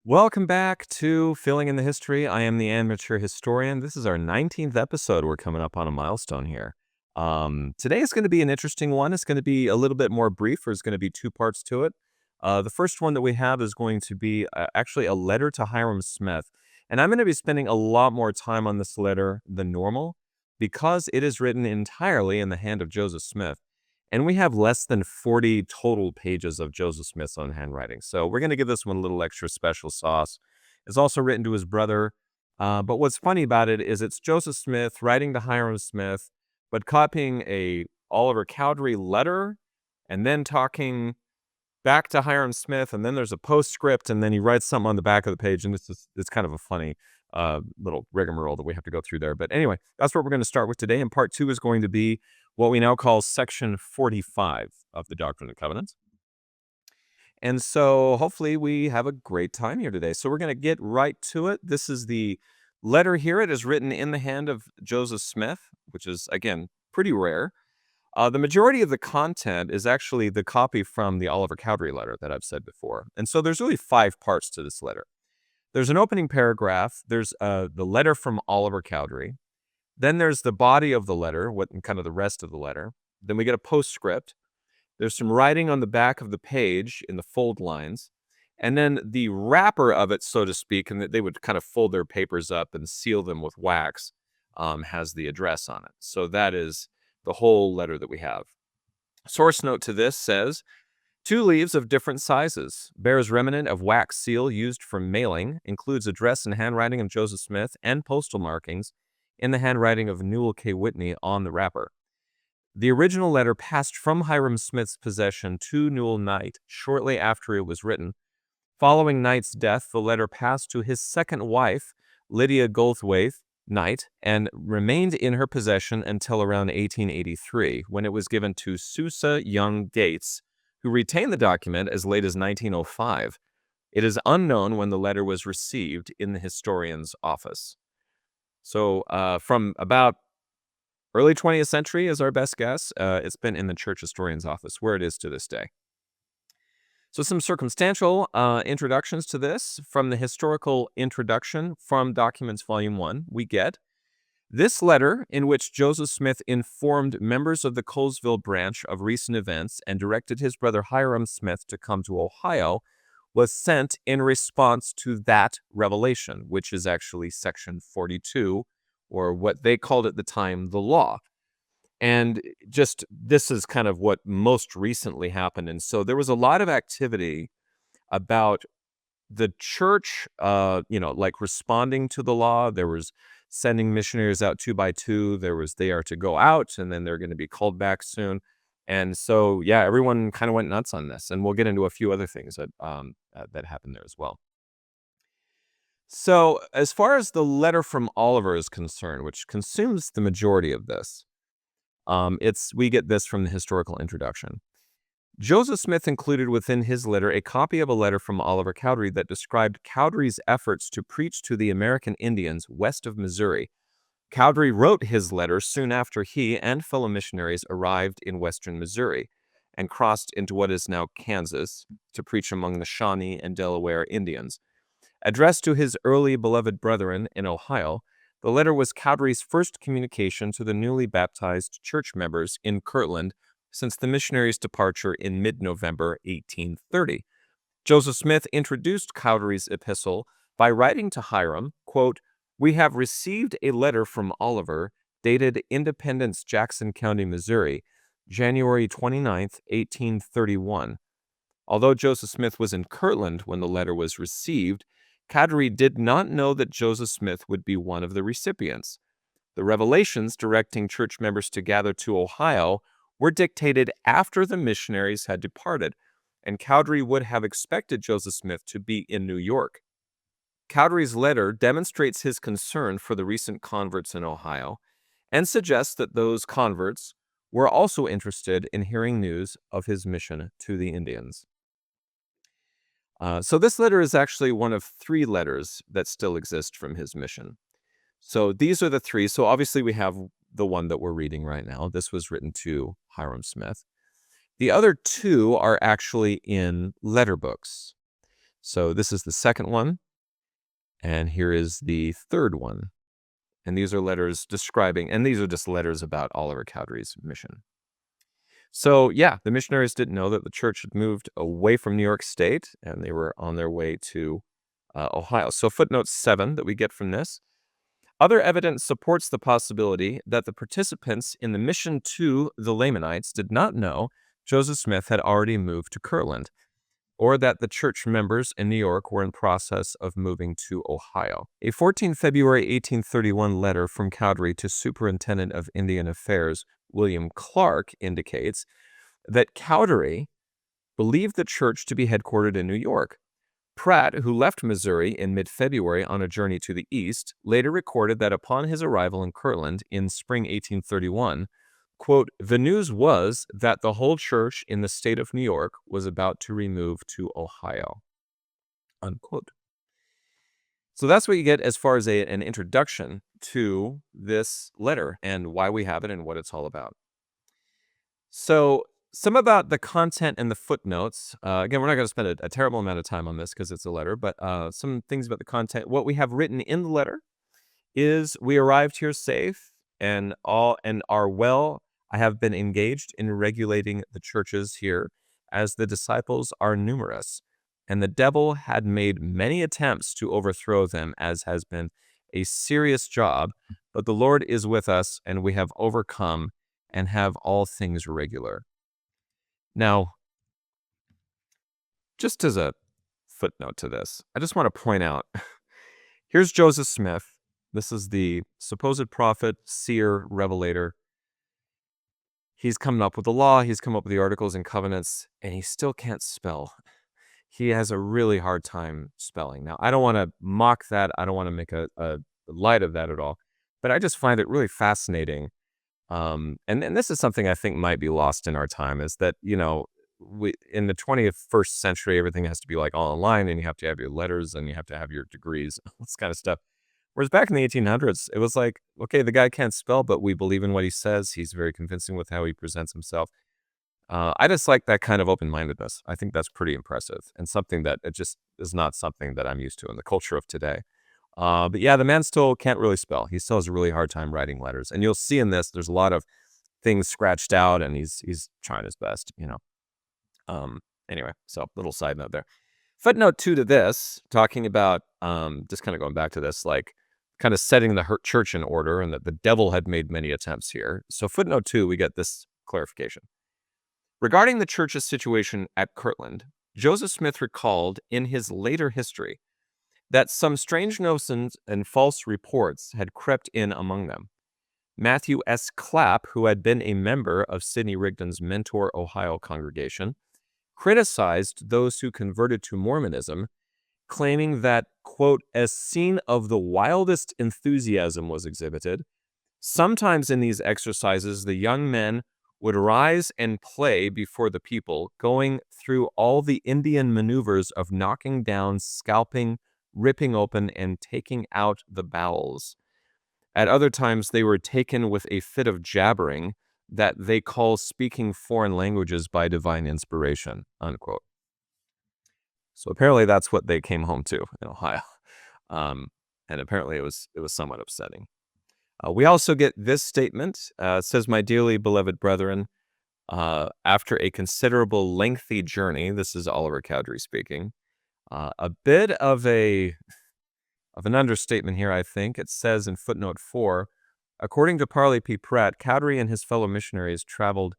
Welcome back to Filling in the History. I am the amateur historian. This is our 19th episode. We're coming up on a milestone here. Today is going to be an interesting one. It's going to be a little bit more brief. There's going to be two parts to it. The first one that we have is going to be actually a letter to Hyrum Smith. And I'm going to be spending a lot more time on this letter than normal because it is written entirely in the hand of Joseph Smith. And we have less than 40 total pages of Joseph Smith's own handwriting. So we're going to give this one a little extra special sauce. It's also written to his brother. But what's funny about it is it's Joseph Smith writing to Hyrum Smith, but copying a Oliver Cowdery letter and then talking back to Hyrum Smith. And then there's a postscript and then he writes something on the back of the page. And it's kind of a funny little rigmarole that we have to go through there. But anyway, that's what we're going to start with today. And part two is going to be what we now call section 45 of the Doctrine and Covenants. And so hopefully we have a great time here today. So we're going to get right to it. This is the letter here. It is written in the hand of Joseph Smith, which is, again, pretty rare. The majority of the content is actually the copy from the Oliver Cowdery letter that I've said before. And so there's really 5 parts to this letter. There's an opening paragraph. There's the letter from Oliver Cowdery. Then there's the body of the letter, kind of the rest of the letter. Then we get a postscript. There's some writing on the back of the page in the fold lines. And then the wrapper of it, so to speak, and they would kind of fold their papers up and seal them with wax, has the address on it. So that is the whole letter that we have. Source note to this says, 2 leaves of different sizes, bears remnant of wax seal used for mailing, includes address and handwriting of Joseph Smith and postal markings in the handwriting of Newell K. Whitney on the wrapper. The original letter passed from Hyrum Smith's possession to Newell Knight shortly after it was written. Following Knight's death, the letter passed to his second wife, Lydia Goldthwaite Knight, and remained in her possession until around 1883, when it was given to Susa Young Gates, who retained the document as late as 1905. It is unknown when the letter was received in the historian's office. So from about early 20th century is our best guess. It's been in the church historian's office, where it is to this day. So some circumstantial introductions to this. From the historical introduction from Documents Volume 1, we get this letter in which Joseph Smith informed members of the Colesville branch of recent events and directed his brother Hyrum Smith to come to Ohio was sent in response to that revelation, which is actually section 42, or what they called at the time, the law. And just this is kind of what most recently happened. And so there was a lot of activity about the church, like responding to the law. There was sending missionaries out 2 by 2. They are to go out and then they're going to be called back soon. And so, yeah, everyone kind of went nuts on this. And we'll get into a few other things that happened there as well. So as far as the letter from Oliver is concerned, which consumes the majority of this, we get this from the historical introduction. Joseph Smith included within his letter a copy of a letter from Oliver Cowdery that described Cowdery's efforts to preach to the American Indians west of Missouri. Cowdery wrote his letter soon after he and fellow missionaries arrived in western Missouri and crossed into what is now Kansas to preach among the Shawnee and Delaware Indians. Addressed to his early beloved brethren in Ohio, the letter was Cowdery's first communication to the newly baptized church members in Kirtland since the missionaries' departure in mid-November 1830. Joseph Smith introduced Cowdery's epistle by writing to Hyrum, quote, "We have received a letter from Oliver, dated Independence, Jackson County, Missouri, January 29th, 1831. Although Joseph Smith was in Kirtland when the letter was received, Cowdery did not know that Joseph Smith would be one of the recipients. The revelations directing church members to gather to Ohio were dictated after the missionaries had departed, and Cowdery would have expected Joseph Smith to be in New York. Cowdery's letter demonstrates his concern for the recent converts in Ohio and suggests that those converts were also interested in hearing news of his mission to the Indians. So this letter is actually one of 3 letters that still exist from his mission. So these are the 3. So obviously we have the one that we're reading right now. This was written to Hyrum Smith. The other 2 are actually in letter books. So this is the second one, and here is the third one. And these are letters describing, and these are just letters about Oliver Cowdery's mission. So yeah, the missionaries didn't know that the church had moved away from New York State, and they were on their way to Ohio. So footnote 7 that we get from this. Other evidence supports the possibility that the participants in the mission to the Lamanites did not know Joseph Smith had already moved to Kirtland, or that the church members in New York were in process of moving to Ohio. A 14 February 1831 letter from Cowdery to Superintendent of Indian Affairs William Clark indicates that Cowdery believed the church to be headquartered in New York. Pratt, who left Missouri in mid-February on a journey to the east, later recorded that upon his arrival in Kirtland in spring 1831, quote, "The news was that the whole church in the state of New York was about to remove to Ohio," unquote. So that's what you get as far as an introduction to this letter and why we have it and what it's all about. So some about the content and the footnotes. Again, we're not going to spend a terrible amount of time on this because it's a letter, but some things about the content. What we have written in the letter is, "We arrived here safe and are well. I have been engaged in regulating the churches here, as the disciples are numerous, and the devil had made many attempts to overthrow them, as has been a serious job, but the Lord is with us, and we have overcome and have all things regular." Now, just as a footnote to this, I just want to point out, here's Joseph Smith. This is the supposed prophet, seer, revelator. He's coming up with the law, he's come up with the articles and covenants, and he still can't spell. He has a really hard time spelling. Now, I don't want to mock that. I don't want to make a light of that at all. But I just find it really fascinating. And this is something I think might be lost in our time, is that, we in the 21st century, everything has to be like all online, and you have to have your letters and you have to have your degrees, this kind of stuff. Whereas back in the 1800s, it was like, okay, the guy can't spell, but we believe in what he says. He's very convincing with how he presents himself. I just like that kind of open-mindedness. I think that's pretty impressive and something that it just is not something that I'm used to in the culture of today. But yeah, the man still can't really spell. He still has a really hard time writing letters. And you'll see in this, there's a lot of things scratched out, and he's trying his best. Anyway, so little side note there. Footnote 2 to this, talking about, just kind of going back to this, like kind of setting the church in order, and that the devil had made many attempts here. So footnote 2, we get this clarification. Regarding the church's situation at Kirtland, Joseph Smith recalled in his later history that some strange notions and false reports had crept in among them. Matthew S. Clapp, who had been a member of Sidney Rigdon's Mentor, Ohio congregation, criticized those who converted to Mormonism, claiming that, quote, "a scene of the wildest enthusiasm was exhibited. Sometimes in these exercises, the young men would rise and play before the people, going through all the Indian maneuvers of knocking down, scalping, ripping open, and taking out the bowels. At other times, they were taken with a fit of jabbering that they call speaking foreign languages by divine inspiration," unquote. So apparently that's what they came home to in Ohio. And apparently it was somewhat upsetting. We also get this statement. It says, "My dearly beloved brethren, after a considerable lengthy journey," this is Oliver Cowdery speaking, a bit of an understatement here, I think. It says in footnote 4, according to Parley P. Pratt, Cowdery and his fellow missionaries traveled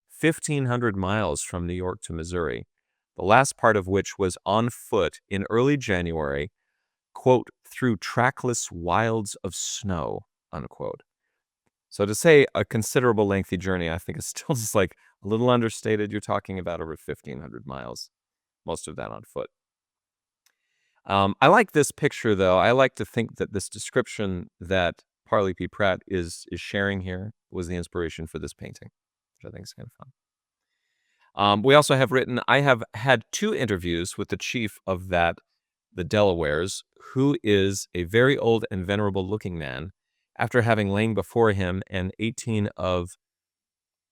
1,500 miles from New York to Missouri, the last part of which was on foot in early January, quote, "through trackless wilds of snow," unquote. So to say a considerable lengthy journey, I think is still just like a little understated. You're talking about over 1,500 miles, most of that on foot. I like this picture, though. I like to think that this description that Parley P. Pratt is sharing here was the inspiration for this painting, which I think is kind of fun. We also have written, "I have had 2 interviews with the chief of the Delawares, who is a very old and venerable looking man, after having lain before him and 18 of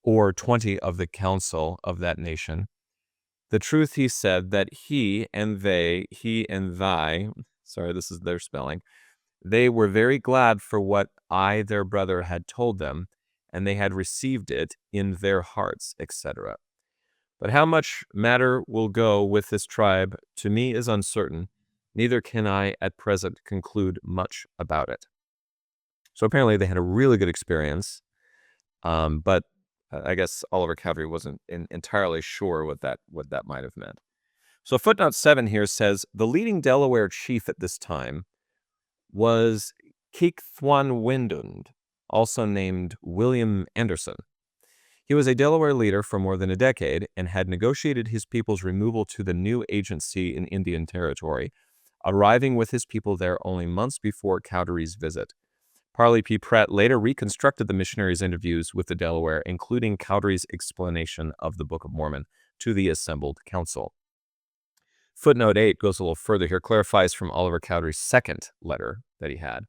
or 20 of the council of that nation. The truth he said that he and they, he and thy, sorry, this is their spelling, they were very glad for what I, their brother, had told them, and they had received it in their hearts, etc. But how much matter will go with this tribe to me is uncertain, neither can I at present conclude much about it. So apparently they had a really good experience, but I guess Oliver Cowdery wasn't entirely sure what that might have meant. So footnote 7 here says, the leading Delaware chief at this time was Windund, also named William Anderson. He was a Delaware leader for more than a decade and had negotiated his people's removal to the new agency in Indian Territory, arriving with his people there only months before Cowdery's visit. Parley P. Pratt later reconstructed the missionaries' interviews with the Delaware, including Cowdery's explanation of the Book of Mormon to the assembled council. Footnote 8 goes a little further here, clarifies from Oliver Cowdery's second letter that he had.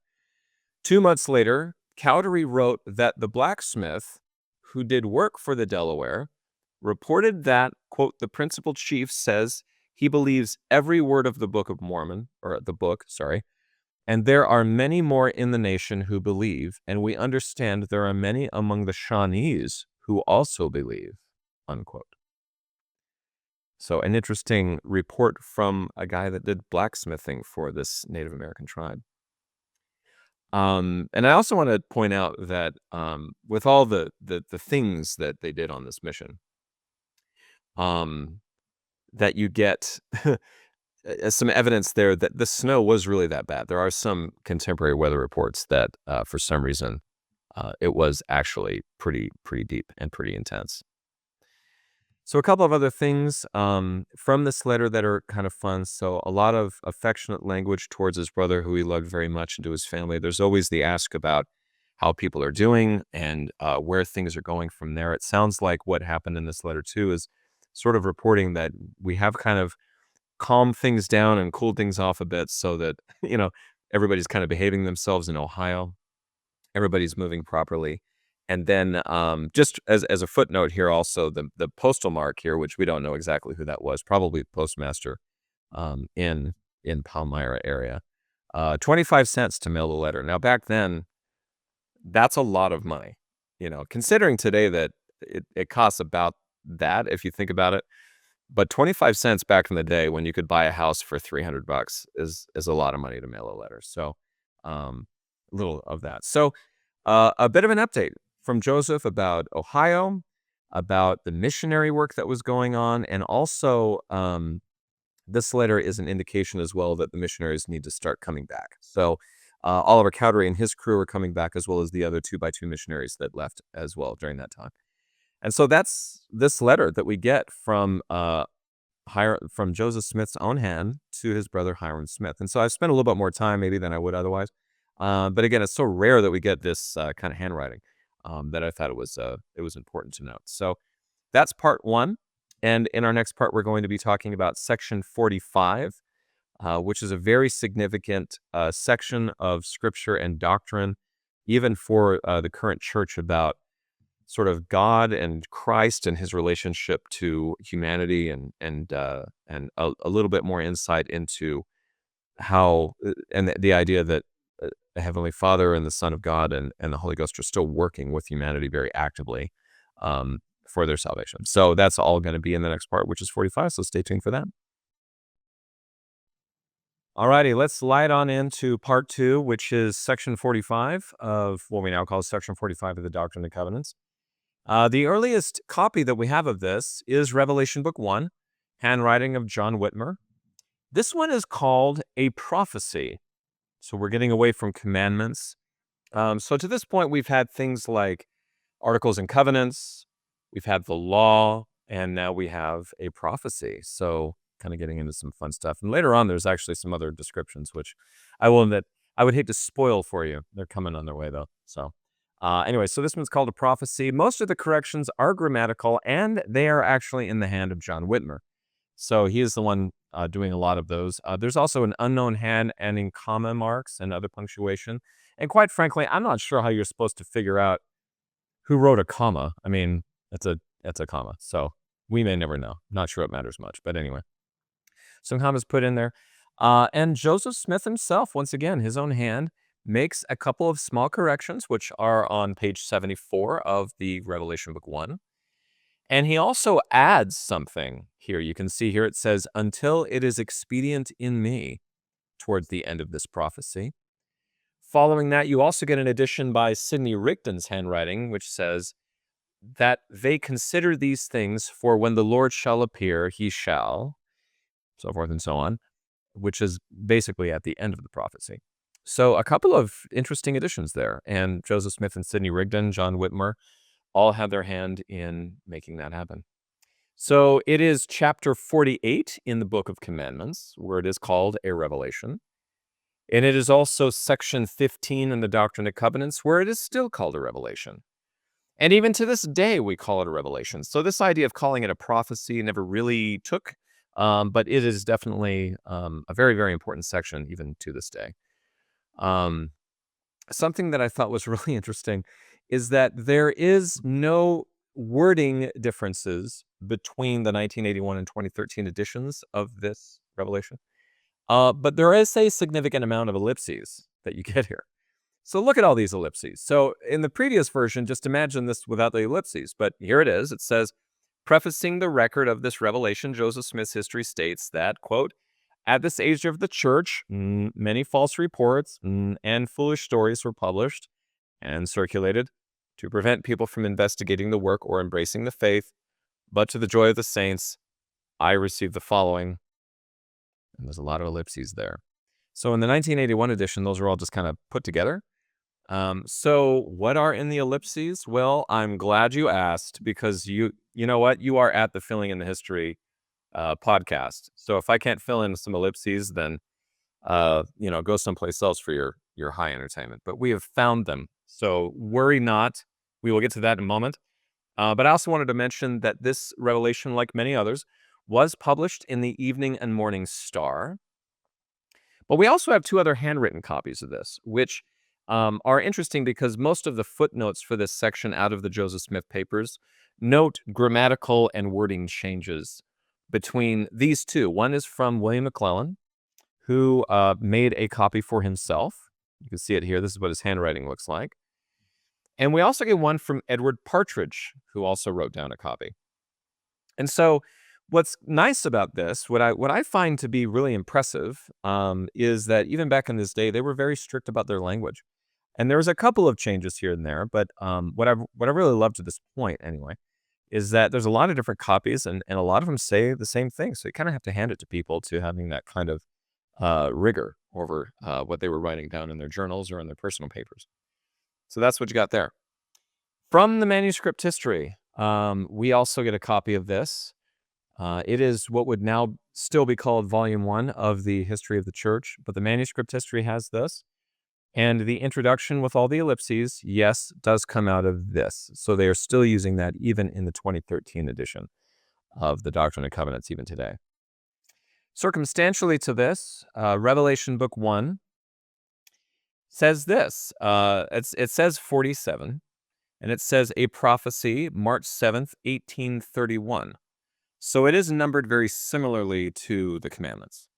2 months later, Cowdery wrote that the blacksmith who did work for the Delaware reported that, quote, the principal chief says he believes every word of the Book of Mormon, or the book, sorry, and there are many more in the nation who believe, and we understand there are many among the Shawnees who also believe, unquote. So an interesting report from a guy that did blacksmithing for this Native American tribe. And I also want to point out that with all the things that they did on this mission, that you get some evidence there that the snow was really that bad. There are some contemporary weather reports that for some reason it was actually pretty deep and pretty intense. So a couple of other things from this letter that are kind of fun. So a lot of affectionate language towards his brother, who he loved very much, and to his family. There's always the ask about how people are doing and where things are going from there. It sounds like what happened in this letter, too, is sort of reporting that we have kind of calmed things down and cooled things off a bit so that, everybody's kind of behaving themselves in Ohio. Everybody's moving properly. And then just as a footnote here also, the postal mark here, which we don't know exactly who that was, probably the postmaster in Palmyra area, 25 cents to mail the letter. Now, back then, that's a lot of money, considering today that it costs about that, if you think about it. But 25 cents back in the day when you could buy a house for $300 is a lot of money to mail a letter. So a little of that. So a bit of an update from Joseph about Ohio, about the missionary work that was going on, and also this letter is an indication as well that the missionaries need to start coming back. So Oliver Cowdery and his crew are coming back, as well as the other 2x2 missionaries that left as well during that time. And so that's this letter that we get from Joseph Smith's own hand to his brother Hyrum Smith. And so I've spent a little bit more time maybe than I would otherwise. But again, it's so rare that we get this kind of handwriting that I thought it was important to note. So that's part 1. And in our next part, we're going to be talking about section 45, which is a very significant section of scripture and doctrine, even for the current church, about sort of God and Christ and his relationship to humanity, and a little bit more insight into how and the idea that the Heavenly Father and the Son of God and the Holy Ghost are still working with humanity very actively for their salvation. So that's all going to be in the next part, which is 45. So stay tuned for that. All righty, let's slide on into part 2, which is section 45 of what we now call section 45 of the Doctrine and Covenants. The earliest copy that we have of this is Revelation Book 1, handwriting of John Whitmer. This one is called a prophecy. So we're getting away from commandments. So to this point, we've had things like Articles and Covenants, we've had the law, and now we have a prophecy. So kind of getting into some fun stuff. And later on, there's actually some other descriptions, which I will admit I would hate to spoil for you. They're coming on their way, though. So anyway, so this one's called a prophecy. Most of the corrections are grammatical, and they are actually in the hand of John Whitmer. So he is the one doing a lot of those. There's also an unknown hand and in comma marks and other punctuation. And quite frankly, I'm not sure how you're supposed to figure out who wrote a comma. I mean, that's a comma. So We may never know. Not sure it matters much, but anyway. Some comments put in there. And Joseph Smith himself, once again, his own hand, makes a couple of small corrections, which are on page 74 of the Revelation Book 1. And he also adds something here. You can see here it says, until it is expedient in me, towards the end of this prophecy. Following that, you also get an addition by Sidney Rigdon's handwriting, which says that they consider these things, for when the Lord shall appear, he shall, so forth and so on, which is basically at the end of the prophecy. So a couple of interesting additions there. And Joseph Smith and Sidney Rigdon, John Whitmer, all have their hand in making that happen. So it is chapter 48 in the Book of Commandments, where it is called a revelation. And it is also section 15 in the Doctrine and Covenants, where it is still called a revelation. And even to this day, we call it a revelation. So this idea of calling it a prophecy never really took, but it is definitely a very, very important section even to this day. Something that I thought was really interesting is that there is no wording differences between the 1981 and 2013 editions of this revelation. But there is a significant amount of ellipses that you get here. So look at all these ellipses. So in the previous version, just imagine this without the ellipses. But here it is. It says, prefacing the record of this revelation, Joseph Smith's history states that, quote, at this age of the church, many false reports and foolish stories were published and circulated to prevent people from investigating the work or embracing the faith. But to the joy of the saints, I received the following. And there's a lot of ellipses there. So in the 1981 edition, those are all just kind of put together. So what are in the ellipses? Well, I'm glad you asked, because you know what? You are at the Filling in the History podcast. So if I can't fill in some ellipses, then go someplace else for your high entertainment. But we have found them. So worry not. We will get to that in a moment. But I also wanted to mention that this revelation, like many others, was published in the Evening and Morning Star. But we also have two other handwritten copies of this, which are interesting because most of the footnotes for this section out of the Joseph Smith papers note grammatical and wording changes between these two. One is from William McClellan, who made a copy for himself. You can see it here. This is what his handwriting looks like. And we also get one from Edward Partridge, who also wrote down a copy. And so what's nice about this, what I find to be really impressive, is that even back in this day, they were very strict about their language. And there was a couple of changes here and there, but what I really love to this point anyway, is that there's a lot of different copies, and a lot of them say the same thing. So you kind of have to hand it to people to having that kind of rigor over what they were writing down in their journals or in their personal papers. So that's what you got there. From the manuscript history, we also get a copy of this. It is what would now still be called Volume 1 of the History of the Church, but the manuscript history has this. And the introduction with all the ellipses, yes, does come out of this. So they are still using that even in the 2013 edition of the Doctrine and Covenants even today. Circumstantially to this, Revelation Book 1 says this. It says 47, and it says a prophecy, March 7th, 1831. So it is numbered very similarly to the commandments.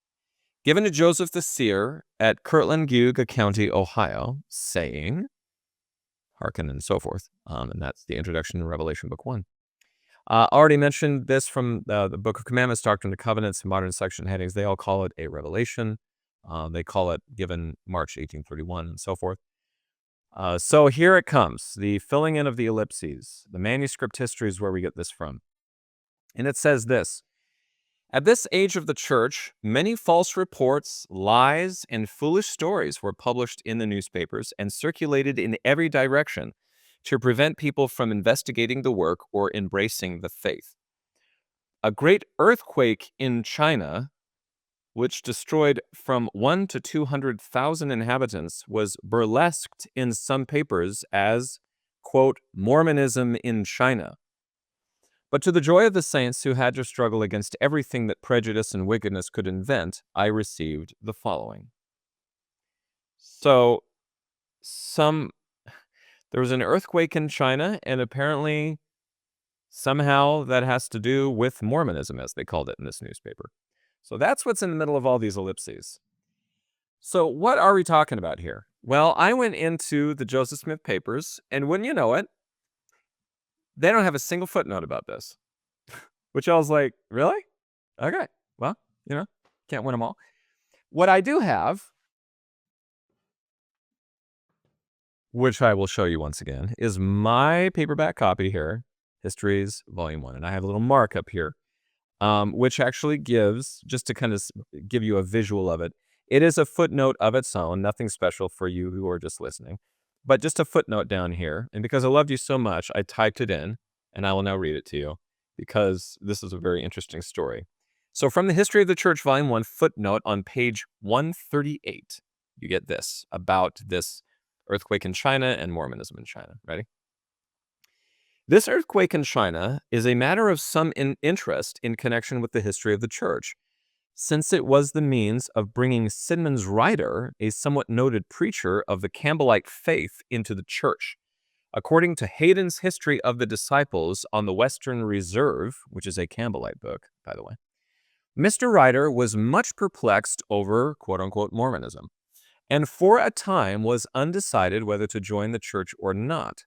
Given to Joseph the seer at Kirtland, Geauga County, Ohio, saying, hearken and so forth. And that's the introduction to Revelation Book 1. Already mentioned this from the Book of Commandments, Doctrine and Covenants, and modern section headings. They all call it a revelation. They call it given March 1831 and so forth. So here it comes, the filling in of the ellipses. The manuscript history is where we get this from. And it says this. At this age of the church, many false reports, lies, and foolish stories were published in the newspapers and circulated in every direction to prevent people from investigating the work or embracing the faith. A great earthquake in China, which destroyed from 1 to 200,000 inhabitants, was burlesqued in some papers as, quote, Mormonism in China. But to the joy of the saints who had to struggle against everything that prejudice and wickedness could invent, I received the following. So, there was an earthquake in China, and apparently Somehow that has to do with Mormonism, as they called it in this newspaper. So that's what's in the middle of all these ellipses. So what are we talking about here? Well, I went into the Joseph Smith papers, and wouldn't you know it, they don't have a single footnote about this, which I was like, really? Okay, well, can't win them all. What I do have, which I will show you once again, is my paperback copy here, Histories, Volume 1. And I have a little markup here, which actually gives, just to kind of give you a visual of it, it is a footnote of its own, nothing special for you who are just listening, but just a footnote down here. And because I loved you so much, I typed it in, and I will now read it to you, because this is a very interesting story. So from the History of the Church, Volume 1, footnote on page 138, you get this, about this earthquake in China and Mormonism in China. Ready? This earthquake in China is a matter of some interest in connection with the history of the church, since it was the means of bringing Sidman's writer, a somewhat noted preacher of the Campbellite faith, into the church. According to Hayden's History of the Disciples on the Western Reserve, which is a Campbellite book, by the way, Mr. Ryder was much perplexed over quote-unquote Mormonism, and for a time was undecided whether to join the church or not.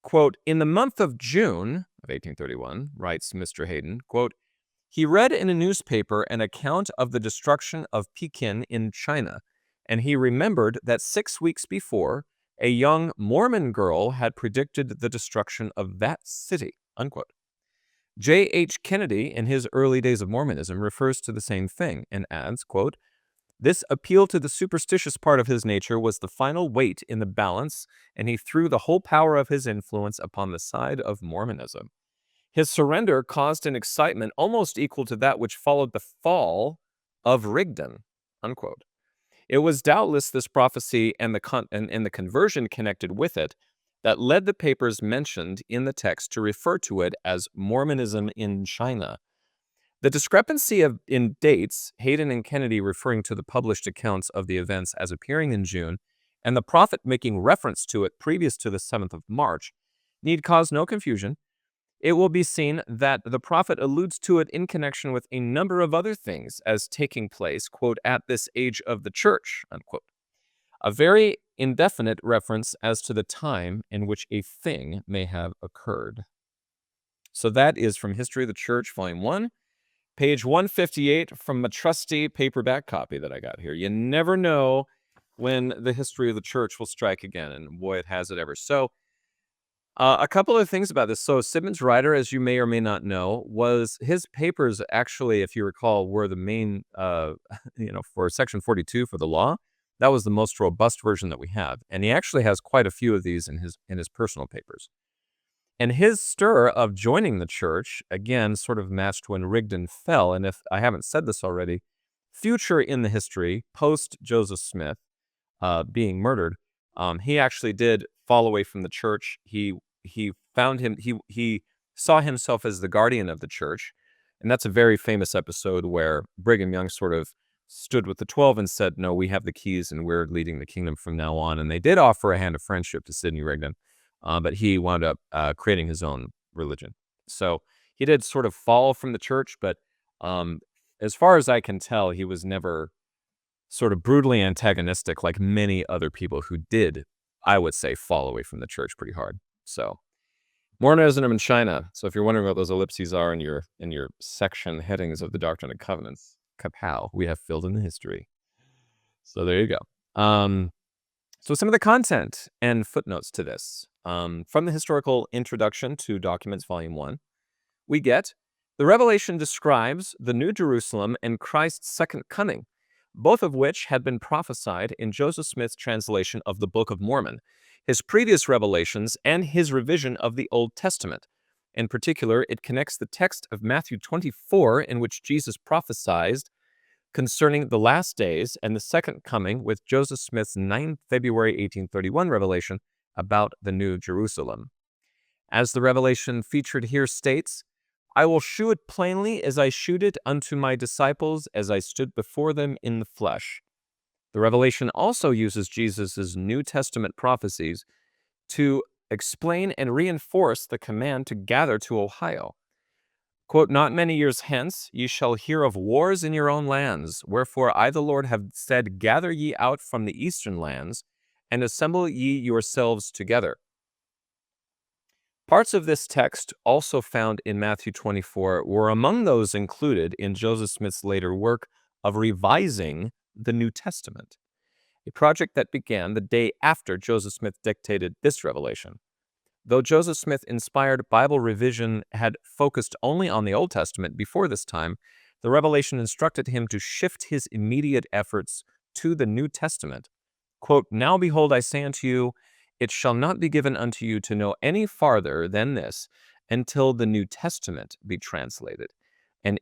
Quote, in the month of June of 1831, writes Mr. Hayden, quote, he read in a newspaper an account of the destruction of Pekin in China, and he remembered that 6 weeks before, a young Mormon girl had predicted the destruction of that city, unquote. J.H. Kennedy, in his early days of Mormonism, refers to the same thing and adds, quote, this appeal to the superstitious part of his nature was the final weight in the balance, and he threw the whole power of his influence upon the side of Mormonism. His surrender caused an excitement almost equal to that which followed the fall of Rigdon, unquote. It was doubtless this prophecy and the conversion connected with it that led the papers mentioned in the text to refer to it as Mormonism in China. The discrepancy in dates, Hayden and Kennedy referring to the published accounts of the events as appearing in June, and the prophet making reference to it previous to the 7th of March, need cause no confusion. It will be seen that the prophet alludes to it in connection with a number of other things as taking place, quote, at this age of the church, unquote. A very indefinite reference as to the time in which a thing may have occurred. So that is from History of the Church, Volume 1, page 158 from a trusty paperback copy that I got here. You never know when the history of the church will strike again, and boy, it has it ever. So a couple of things about this. So Sidman's writer, as you may or may not know, was his papers actually, if you recall, were the main, for Section 42 for the law. That was the most robust version that we have. And he actually has quite a few of these in his personal papers. And his stir of joining the church, again, sort of matched when Rigdon fell. And if I haven't said this already, future in the history, post Joseph Smith being murdered, he actually did fall away from the church. He saw himself as the guardian of the church. And that's a very famous episode where Brigham Young sort of stood with the 12 and said, no, we have the keys and we're leading the kingdom from now on. And they did offer a hand of friendship to Sidney Rigdon. But he wound up creating his own religion. So he did sort of fall from the church, but as far as I can tell, he was never sort of brutally antagonistic like many other people who did, I would say, fall away from the church pretty hard. So Mormonism in China. So if you're wondering what those ellipses are in your section headings of the Doctrine and Covenants, kapow, we have filled in the history. So there you go. So some of the content and footnotes to this. From the Historical Introduction to Documents, Volume 1, we get, the Revelation describes the New Jerusalem and Christ's second coming, both of which had been prophesied in Joseph Smith's translation of the Book of Mormon, his previous revelations, and his revision of the Old Testament. In particular, it connects the text of Matthew 24, in which Jesus prophesied concerning the last days and the second coming, with Joseph Smith's 9 February 1831 revelation about the New Jerusalem. As the revelation featured here states, I will shew it plainly as I shewed it unto my disciples as I stood before them in the flesh. The revelation also uses Jesus' New Testament prophecies to explain and reinforce the command to gather to Ohio. Quote, "Not many years hence ye shall hear of wars in your own lands. Wherefore I, the Lord, have said, gather ye out from the eastern lands, and assemble ye yourselves together." Parts of this text, also found in Matthew 24, were among those included in Joseph Smith's later work of revising the New Testament, a project that began the day after Joseph Smith dictated this revelation. Though Joseph Smith-inspired Bible revision had focused only on the Old Testament before this time, the revelation instructed him to shift his immediate efforts to the New Testament. Quote, "Now behold, I say unto you, it shall not be given unto you to know any farther than this, until the New Testament be translated. And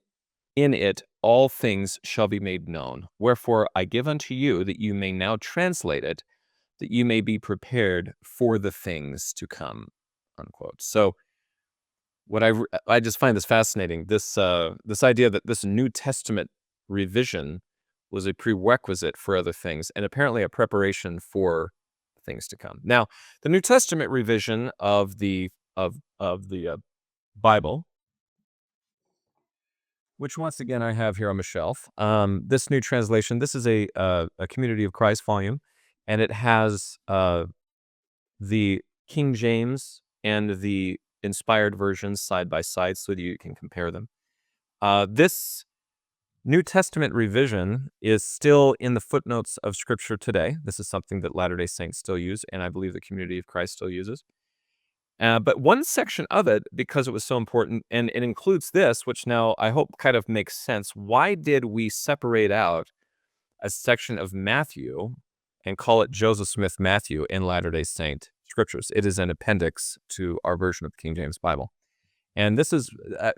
in it all things shall be made known. Wherefore I give unto you that you may now translate it, that you may be prepared for the things to come," unquote. So what I just find this fascinating, this idea that this New Testament revision was a prerequisite for other things, and apparently a preparation for things to come. Now, the New Testament revision of the Bible, which once again I have here on my shelf. This new translation, this is a Community of Christ volume, and it has the King James and the inspired versions side by side so that you can compare them. This New Testament revision is still in the footnotes of Scripture today. This is something that Latter-day Saints still use, and I believe the Community of Christ still uses. But one section of it, because it was so important, and it includes this, which now I hope kind of makes sense. Why did we separate out a section of Matthew and call it Joseph Smith Matthew in Latter-day Saint scriptures? It is an appendix to our version of the King James Bible. And this is,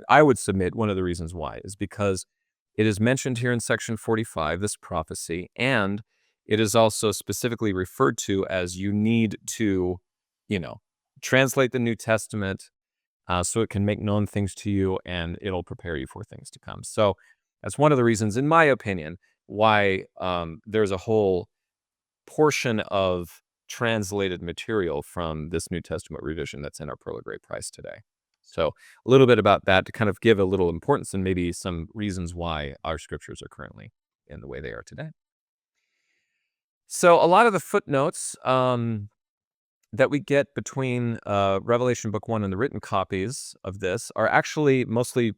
I would submit, one of the reasons why is because it is mentioned here in section 45, this prophecy, and it is also specifically referred to as you need to, translate the New Testament so it can make known things to you and it'll prepare you for things to come. So that's one of the reasons, in my opinion, why there's a whole portion of translated material from this New Testament revision that's in our Pearl of Great Price today. So a little bit about that to kind of give a little importance and maybe some reasons why our scriptures are currently in the way they are today. So a lot of the footnotes that we get between Revelation Book 1 and the written copies of this are actually mostly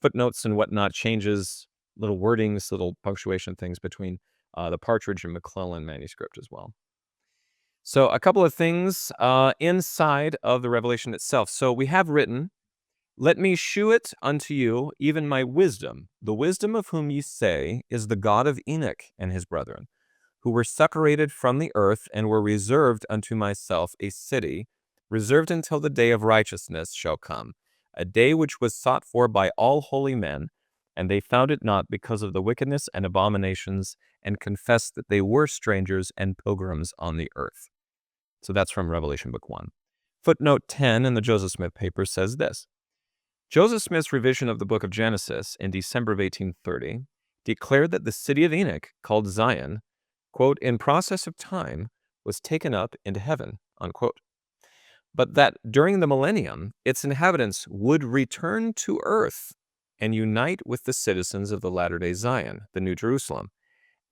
footnotes and whatnot, changes, little wordings, little punctuation things between the Partridge and McClellan manuscript as well. So a couple of things inside of the Revelation itself. So we have written, "Let me shew it unto you, even my wisdom, the wisdom of whom ye say is the God of Enoch and his brethren, who were separated from the earth and were reserved unto myself a city, reserved until the day of righteousness shall come, a day which was sought for by all holy men, and they found it not because of the wickedness and abominations, and confessed that they were strangers and pilgrims on the earth." So that's from Revelation Book 1. Footnote 10 in the Joseph Smith paper says this: "Joseph Smith's revision of the book of Genesis in December of 1830 declared that the city of Enoch, called Zion, quote, in process of time, was taken up into heaven, unquote, but that during the millennium, its inhabitants would return to earth and unite with the citizens of the latter-day Zion, the New Jerusalem,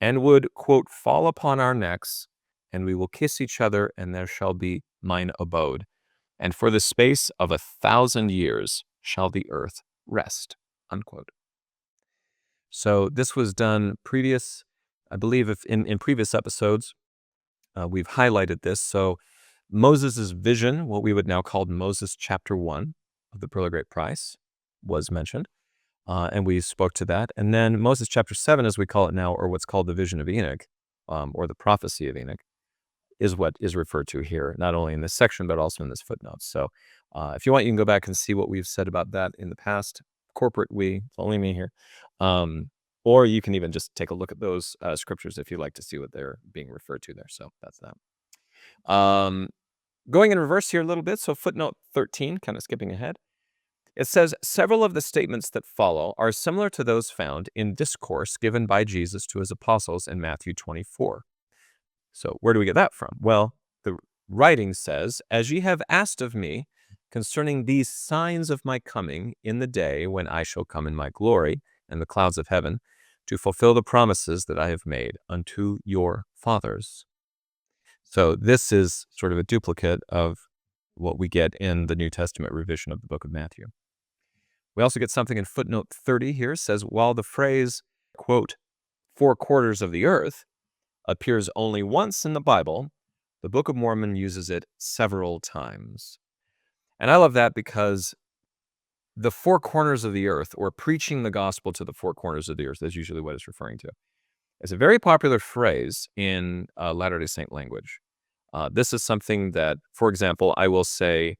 and would, quote, fall upon our necks, and we will kiss each other, and there shall be mine abode. And for the space of 1,000 years shall the earth rest," unquote. So this was done previous, I believe if in previous episodes, we've highlighted this. So Moses' vision, what we would now call Moses chapter 1 of the Pearl of Great Price, was mentioned. And we spoke to that. And then Moses chapter 7, as we call it now, or what's called the vision of Enoch, or the prophecy of Enoch, is what is referred to here, not only in this section, but also in this footnote. So if you want, you can go back and see what we've said about that in the past. Corporate we, it's only me here. Or you can even just take a look at those scriptures if you'd like to see what they're being referred to there. So that's that. Going in reverse here a little bit, so footnote 13, kind of skipping ahead. It says, "Several of the statements that follow are similar to those found in discourse given by Jesus to his apostles in Matthew 24. So where do we get that from? Well, the writing says, "As ye have asked of me concerning these signs of my coming in the day when I shall come in my glory and the clouds of heaven, to fulfill the promises that I have made unto your fathers." So this is sort of a duplicate of what we get in the New Testament revision of the book of Matthew. We also get something in footnote 30 here. Says, while the phrase, quote, "four quarters of the earth" appears only once in the Bible, the Book of Mormon uses it several times. And I love that because the four corners of the earth, or preaching the gospel to the four corners of the earth, is usually what it's referring to. It's a very popular phrase in Latter-day Saint language. This is something that, for example, I will say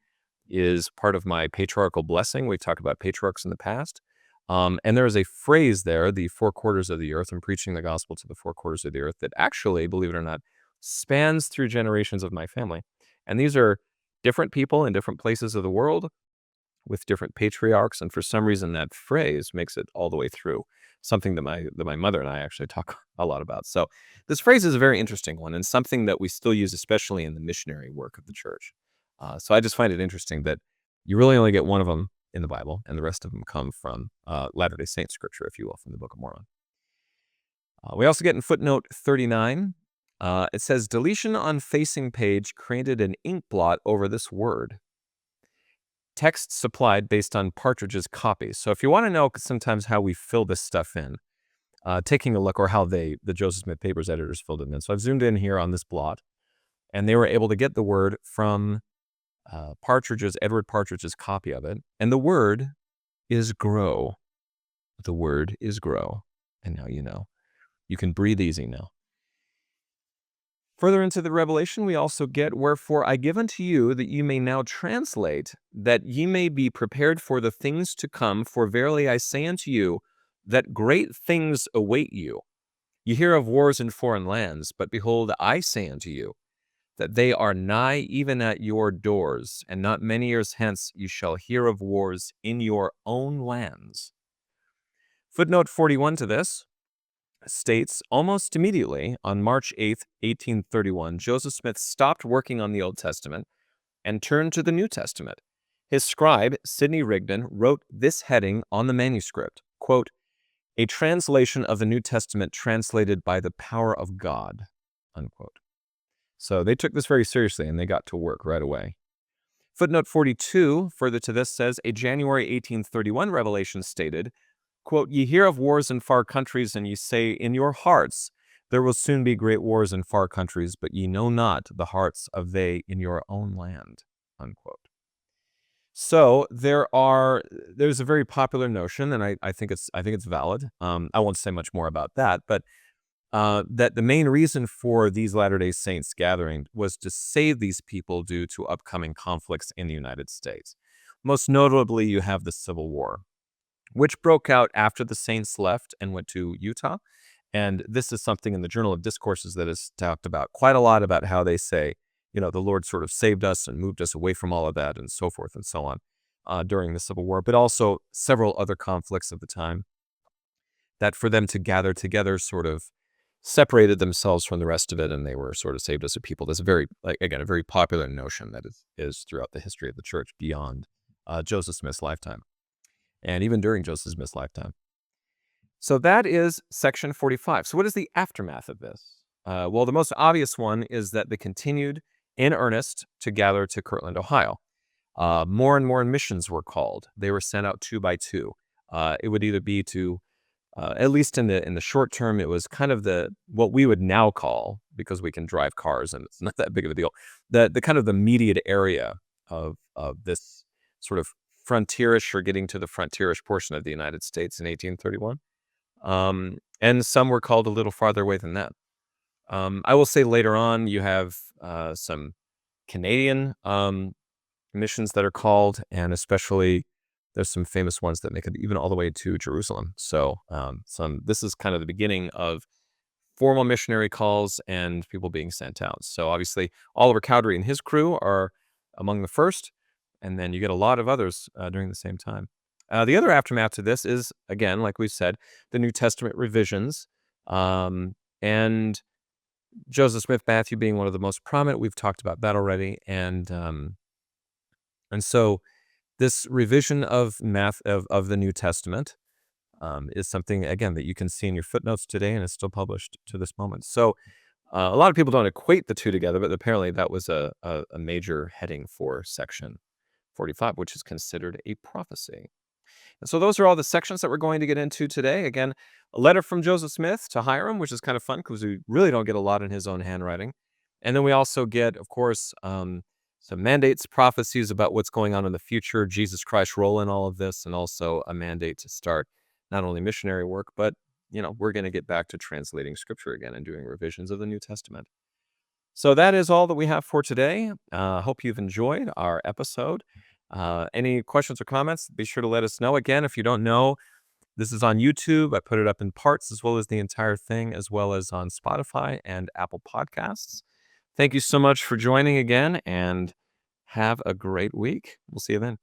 is part of my patriarchal blessing. We've talked about patriarchs in the past. And there is a phrase there, the four quarters of the earth, and preaching the gospel to the four quarters of the earth, that actually, believe it or not, spans through generations of my family. And these are different people in different places of the world with different patriarchs. And for some reason, that phrase makes it all the way through, something that my mother and I actually talk a lot about. So this phrase is a very interesting one and something that we still use, especially in the missionary work of the church. So I just find it interesting that you really only get one of them in the Bible, and the rest of them come from Latter-day Saint scripture, if you will, from the Book of Mormon. We also get in footnote 39, it says, "Deletion on facing page created an ink blot over this word. Text supplied based on Partridge's copies." So if you want to know sometimes how we fill this stuff in, taking a look, or how the Joseph Smith Papers editors filled it in. So I've zoomed in here on this blot, and they were able to get the word from Edward Partridge's copy of it. And the word is grow. The word is grow. And now you know. You can breathe easy now. Further into the Revelation, we also get, "Wherefore I give unto you that you may now translate, that ye may be prepared for the things to come. For verily I say unto you, that great things await you. You hear of wars in foreign lands, but behold, I say unto you, that they are nigh even at your doors, and not many years hence you shall hear of wars in your own lands." Footnote 41 to this states, almost immediately, on March 8th, 1831, Joseph Smith stopped working on the Old Testament and turned to the New Testament. His scribe, Sidney Rigdon, wrote this heading on the manuscript, quote, "A translation of the New Testament translated by the power of God," unquote. So they took this very seriously, and they got to work right away. Footnote 42, further to this, says, "A January 1831 revelation stated, quote, ye hear of wars in far countries, and ye say in your hearts, there will soon be great wars in far countries, but ye know not the hearts of they in your own land," unquote. So there's a very popular notion, and I think it's valid. I won't say much more about that, but that the main reason for these Latter-day Saints gathering was to save these people due to upcoming conflicts in the United States. Most notably, you have the Civil War, which broke out after the Saints left and went to Utah. And this is something in the Journal of Discourses that is talked about quite a lot, about how they say, the Lord sort of saved us and moved us away from all of that, and so forth and so on, during the Civil War, but also several other conflicts of the time, that for them to gather together sort of separated themselves from the rest of it, and they were sort of saved as a people. That's a very, again, a very popular notion that is throughout the history of the church beyond Joseph Smith's lifetime, and even during Joseph Smith's lifetime. So that is section 45. So what is the aftermath of this? Well, the most obvious one is that they continued in earnest to gather to Kirtland, Ohio. More and more missions were called. They were sent out 2 by 2. It would either be to, at least in the short term, it was kind of what we would now call, because we can drive cars and it's not that big of a deal, the kind of the immediate area of this sort of frontierish, or getting to the frontierish portion of the United States in 1831. And some were called a little farther away than that. I will say later on, you have some Canadian missions that are called, and especially there's some famous ones that make it even all the way to Jerusalem. So this is kind of the beginning of formal missionary calls and people being sent out. So obviously Oliver Cowdery and his crew are among the first, and then you get a lot of others during the same time. The other aftermath to this is, again, like we said, the New Testament revisions. And Joseph Smith Matthew being one of the most prominent. We've talked about that already. And so this revision of of the New Testament is something, again, that you can see in your footnotes today, and it's still published to this moment. So a lot of people don't equate the two together, but apparently that was a major heading for section 45, which is considered a prophecy. And so those are all the sections that we're going to get into today. Again, a letter from Joseph Smith to Hyrum, which is kind of fun because we really don't get a lot in his own handwriting. And then we also get, of course, some mandates, prophecies about what's going on in the future, Jesus Christ's role in all of this, and also a mandate to start not only missionary work, but we're going to get back to translating scripture again and doing revisions of the New Testament. So that is all that we have for today. Hope you've enjoyed our episode. Any questions or comments, be sure to let us know. Again, if you don't know, this is on YouTube. I put it up in parts as well as the entire thing, as well as on Spotify and Apple Podcasts. Thank you so much for joining again, and have a great week. We'll see you then.